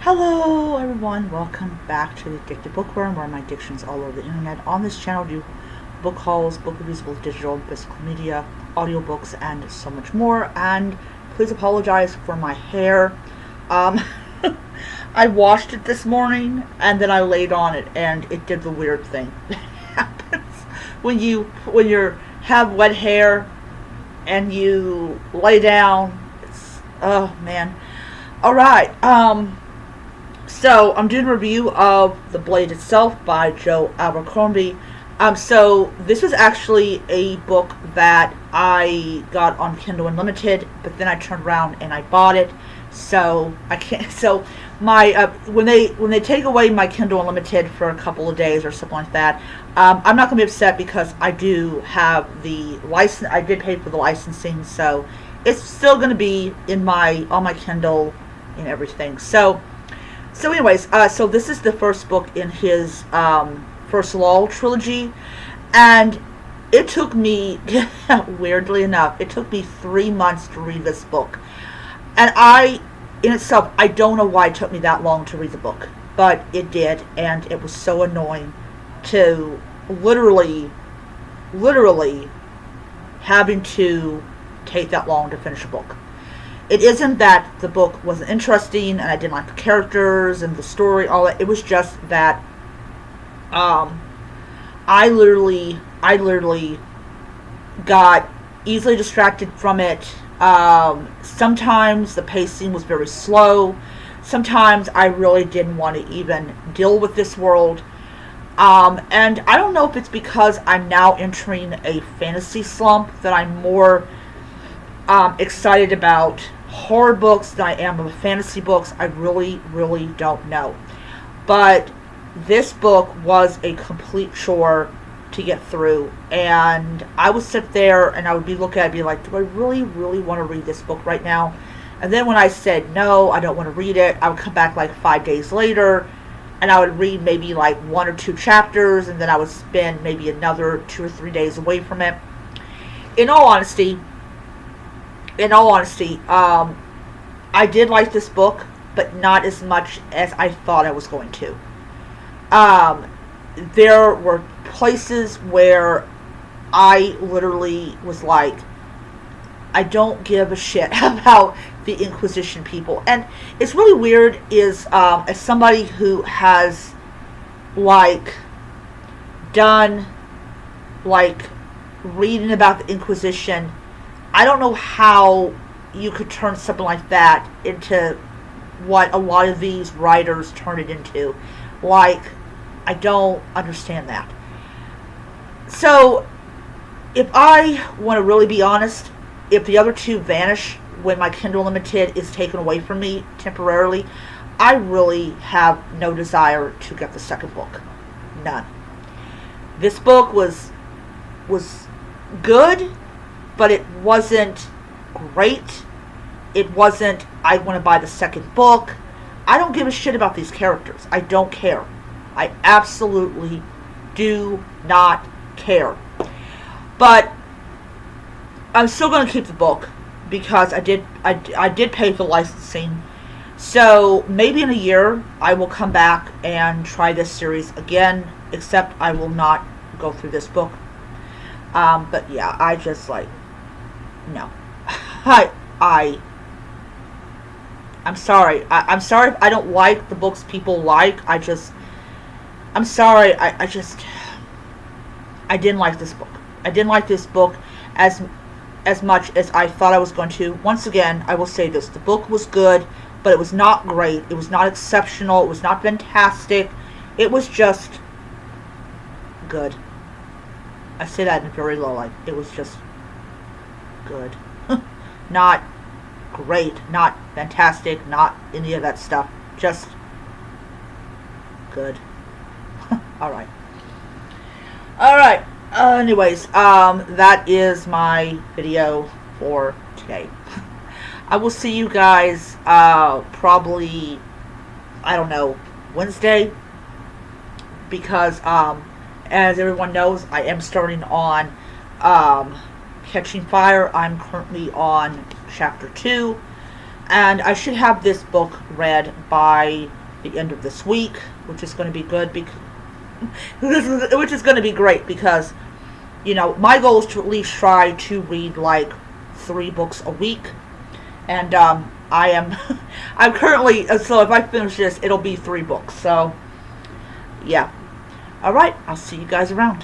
Hello everyone, welcome back to the Addicted Bookworm, where my addiction's all over the internet. On this channel I do book hauls, book reviews, both digital and physical media, audiobooks, and so much more. And please apologize for my hair. Um, I washed it this morning and then I laid on it and it did the weird thing that happens when you have wet hair and you lay down. It's, oh man. Alright, so I'm doing a review of The Blade itself by Joe Abercombie. So this was actually a book that I got on Kindle Unlimited, but then I turned around and I bought it. So I can't. So my when they take away my Kindle Unlimited for a couple of days or something like that, I'm not gonna be upset because I do have the license. I did pay for the licensing, so it's still gonna be in on my Kindle and everything. So anyways, so this is the first book in his First Law trilogy, and it took me, weirdly enough, it took me 3 months to read this book. And in itself, I don't know why it took me that long to read the book, but it did, and it was so annoying to literally having to take that long to finish a book. It isn't that the book wasn't interesting and I didn't like the characters and the story, all that. It was just that I literally got easily distracted from it. Sometimes the pacing was very slow. Sometimes I really didn't want to even deal with this world. And I don't know if it's because I'm now entering a fantasy slump that I'm more excited about horror books than I am of fantasy books. I really don't know. But this book was a complete chore to get through, and I would sit there and I would be looking at it and be like, do I really want to read this book right now? And then when I said no, I don't want to read it, I would come back like 5 days later and I would read maybe like 1 or 2 chapters, and then I would spend maybe another 2 or 3 days away from it. In all honesty, I did like this book, but not as much as I thought I was going to. There were places where I literally was like, I don't give a shit about the Inquisition people. And it's really weird as somebody who has done reading about the Inquisition, I don't know how you could turn something like that into what a lot of these writers turn it into. I don't understand that. So, if I want to really be honest, if the other two vanish when my Kindle Unlimited is taken away from me temporarily, I really have no desire to get the second book. None. This book was good, but it wasn't great. It wasn't, I want to buy the second book. I don't give a shit about these characters. I don't care. I absolutely do not care. But I'm still going to keep the book because I did pay for licensing. So maybe in a year I will come back and try this series again, except I will not go through this book. But yeah, I just no. I'm sorry. I'm sorry if I don't like the books people like. I'm sorry. I didn't like this book. I didn't like this book as much as I thought I was going to. Once again, I will say this. The book was good, but it was not great. It was not exceptional. It was not fantastic. It was just good. I say that in very low light. It was just good. Not great, not fantastic, not any of that stuff. Just good. Alright. Anyways, that is my video for today. I will see you guys, probably, I don't know, Wednesday. Because, as everyone knows, I am starting on, Catching Fire. I'm currently on chapter 2. And I should have this book read by the end of this week, which is going to be good which is going to be great because, my goal is to at least try to read like 3 books a week. And I'm currently, so if I finish this, it'll be 3 books. So, yeah. Alright, I'll see you guys around.